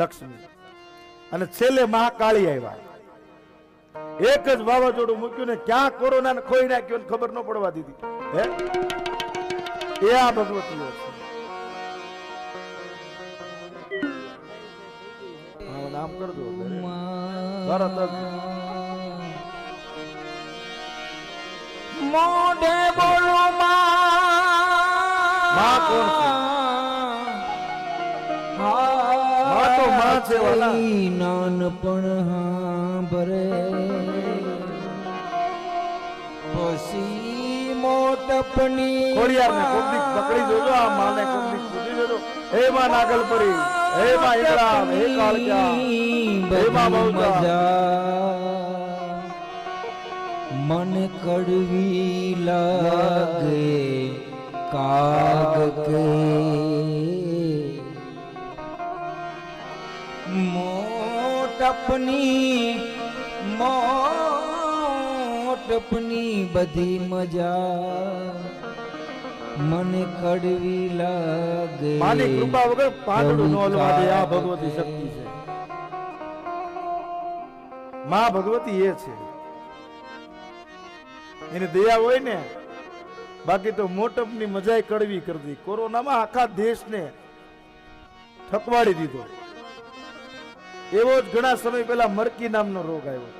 લક્ષ્મી અને છેલ્લે મહાકાળી આવ્યા. એક જ વાવાઝોડું મૂક્યું ને ક્યાં કોરોના ને ખોઈ નાખ્યો ને ખબર ન પડવા દીધી. હે એ આ ભગવતીઓ છે. નામ કરજો મોઢે બોલો માં કોણ છે? માં તો માં છે વાલા. નાનપણ ભરે પછી મોટપની ખોડિયારને કોકદીક પકડી જોજો, આ માને કોકદીક પૂછી જોજો. હે માં નાગલપરી, હે માં ઈંગળા, હે કાળજા, હે માં બહુજા. મન કડવી લાગે કાગ કે મોટપની બધી મજા મને કડવી લાગે. માની કૃપા વગર પાંદડું ન હલવા દે. આ ભગવતી શક્તિ છે. માં ભગવતી એ છે. એની દયા હોય ને, બાકી તો મોટપની મજાય કડવી કરી દી. કોરોનામાં આખા દેશને ઠકવાડી દીધો. એવો જ ઘણા સમય પહેલા મરકી નામનો રોગ આવ્યો.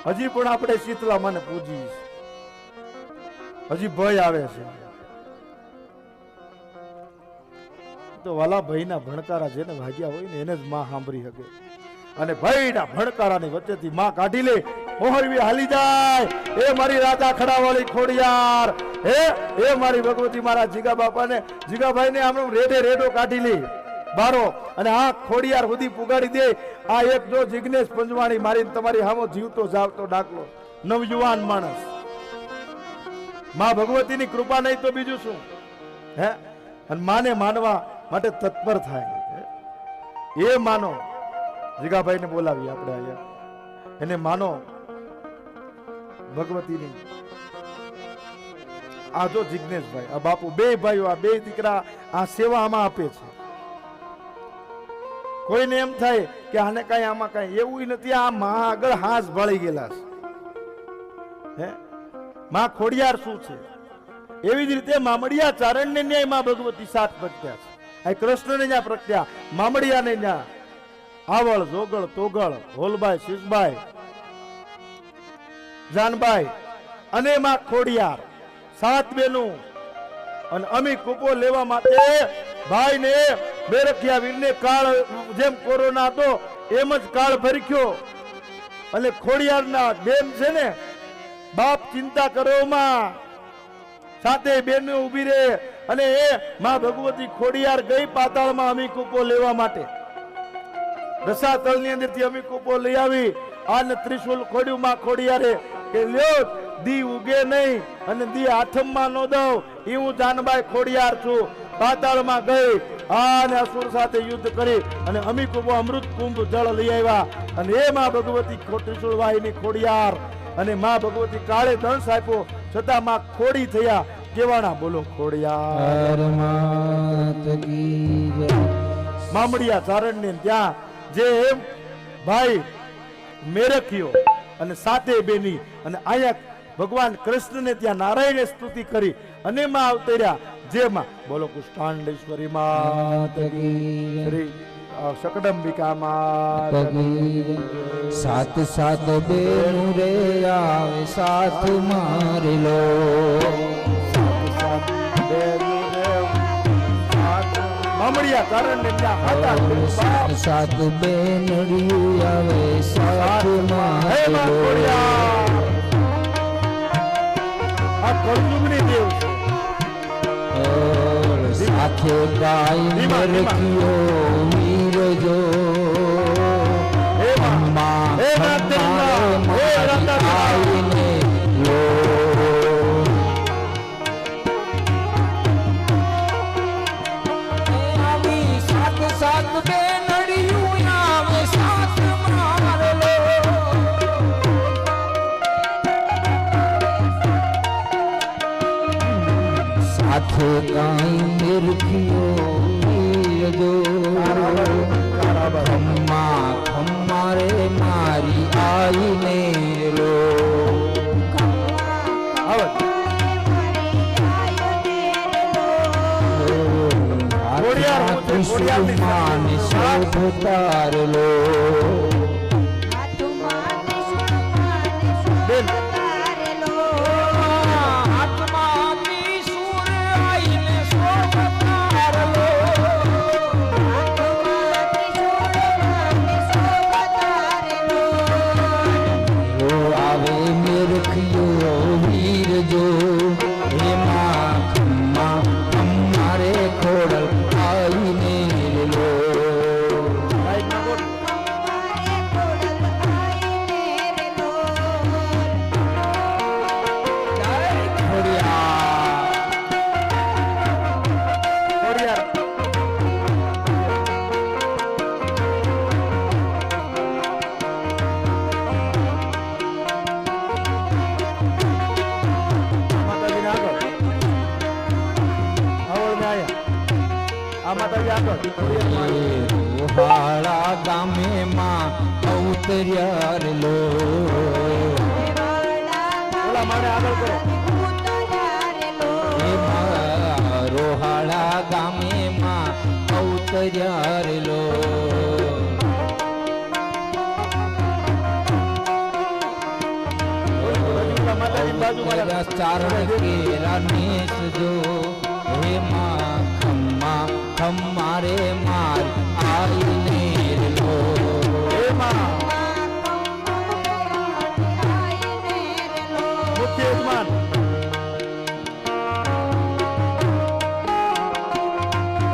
હજી પણ આપણે શીતલા માને પૂજીએ છીએ. હજી ભય આવે છે. તો વાલા ભાઈના ભણકારા જેને ભાગ્યા હોય ને એને જ માં સાંભળી શકે. અને ભાઈના ભણકારાની વચ્ચેથી માં કાઢી લે. મોહરવી હાલી જાય. એ મારી રાજા ખડાવાળી ખોડિયાર, એ મારી ભગવતી મારા જીગા બાપાને, જીગાભાઈને આમ રેડે રેડો કાઢી લે બારો અને આ ખોડિયાર સુધી પુગાડી દે. આ એક જો જિગ્નેશ પંજવાણી મારી તમારી હામો જીવતો જાવતો ડાકલો નવયુવાન માણસ. માં ભગવતીની કૃપા નહીં તો બીજું શું? હે અને માને માનવા માટે તત્પર થાય. એ માનો. જીગાભાઈને બોલાવી આપણે અહીંયા. એને માનો ભગવતીની. આ જો જિગ્નેશભાઈ, આ બાપુ, બે ભાઈઓ, આ બે દીકરા આ સેવા આમાં આપે છે. કોઈને એમ થાય કે આને કઈ આમાં કઈ એવું નથી. આ માં આગળ હાથ ભાળી ગયેલા છે. હે માં ખોડિયાર શું છે? એવી જ રીતે મામડિયા ચારણને ન્યાય માં ભગવતી સાત પ્રગટ્યા છે. આ કૃષ્ણને ન્યા પ્રગટ્યા, મામડિયાને ન્યા આવળ, જોગળ, તોગળ, હોલબાઈ, શીશબાઈ, જાનબાઈ અને માં ખોડિયાર સાત બેનું. અને અમી કૂપો લેવા માટે ભાઈ ને બેરખિયા વીરને કાળ જેમ કોરોના હતો એમ જ કાળ ભરખ્યો. અને ખોડિયારના બેન છે ને, બાપ ચિંતા કરો માં, સાથે બેન ઉભી રહે. અને એ માં ભગવતી ખોડિયાર ગઈ પાતાળમાં અમી કૂપો લેવા માટે. રસાતળ ની અંદર થી અમી કૂપો લઈ આવી. આને ત્રિશુલ ખોડ્યું માં ખોડિયારે કે લ્યો દી ઉગે નહીં અને દી આઠમમાં નો દઉં. એ હું જાનબાઈ ખોડિયાર છું. પાતાળમાં ગઈ અને અસુર સાથે યુદ્ધ કરી અને અમી કૂપો અમૃત કુંભ જળ લઈ આવ્યા. અને એ માં ભગવતી ત્રિશુલ વાહિની ખોડિયાર. અને માં ભગવતી કાળે દંશ આપ્યો છતાં માં ખોડી થયા. કેવાના બોલો ખોડિયાર. મામડિયા ચારણ ને ત્યાં જે એમ ભાઈ મેરખ્યો અને સાથે બેની. અને અહીંયા ભગવાન કૃષ્ણને ત્યાં નારાયણે સ્તુતિ કરી અને માં અવતર્યા. જેમાં બોલો કુષ્ઠાંડેશ્વરી માત કી, શ્રી શકડંબિકા માત કી. સાત સાત બેનું રે આવે સાથ મારી લો. મામડિયા કારણ ને ત્યાં સાત સાત બેનડિયું આવે સાથ મારી લો. આ કળયુગની દેવ છે. સાથે ગાય મરખિયો વીર જો આવીને લો. સાત સાત બેનડિયું આવે સાથ મારલો. સાથે ગાય મરખિયો વીર જો હાથમાં શોભ તારલો બેન હાથમાં ત્રિશૂળ આઈને શોભ તારલો આવે મેરખિયો વીર જો એમાં ખમ્મા અમારે ખોડલ આઈને લો લાઈટ ના બોલ. ખોડિયા ખોડિયાર માતાજીને આગળ આવળને આયા આ માતાજી આગળ ખોડિયારમાં રોહાળા ગામે માં અવતર્યા લો ઓલા માને આગળ કરો એમાં રોહાળા ગામે માં અવતર્યા લો ઓલા માતાજી બાજુમાં ચારણ કેરા નેસ જો એમાં ખમ્મા ખમ્મારે માર આઈને લો એમાં મુખ્ય યજમાન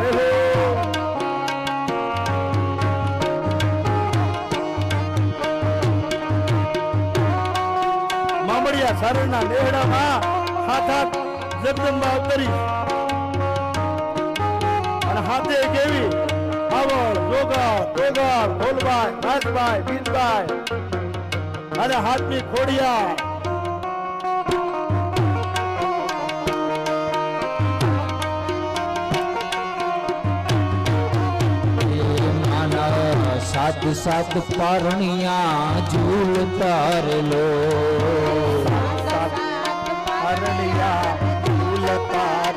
એહો. મામડિયા સારણના નેહડામાં હાથ હાથ જગદંબા અવતરી અને હાથે કેવી આવળ જોગર ડોગર ભોલભાઈ નાથભાઈ બીજભાઈ અને હાથની ખોડિયા સાત સાત પરણિયા ઝૂલતા લો અરણિયા ઉલતાર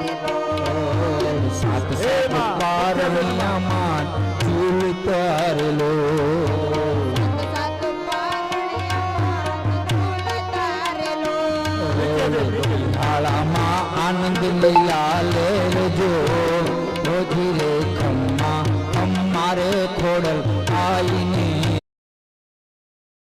સાત સાત પરણિયા માં ઝૂલતા લો હાળામાં આનંદ લીલા લેજો રોજી રે ખમ્મા અમારે ખોડલ આઈને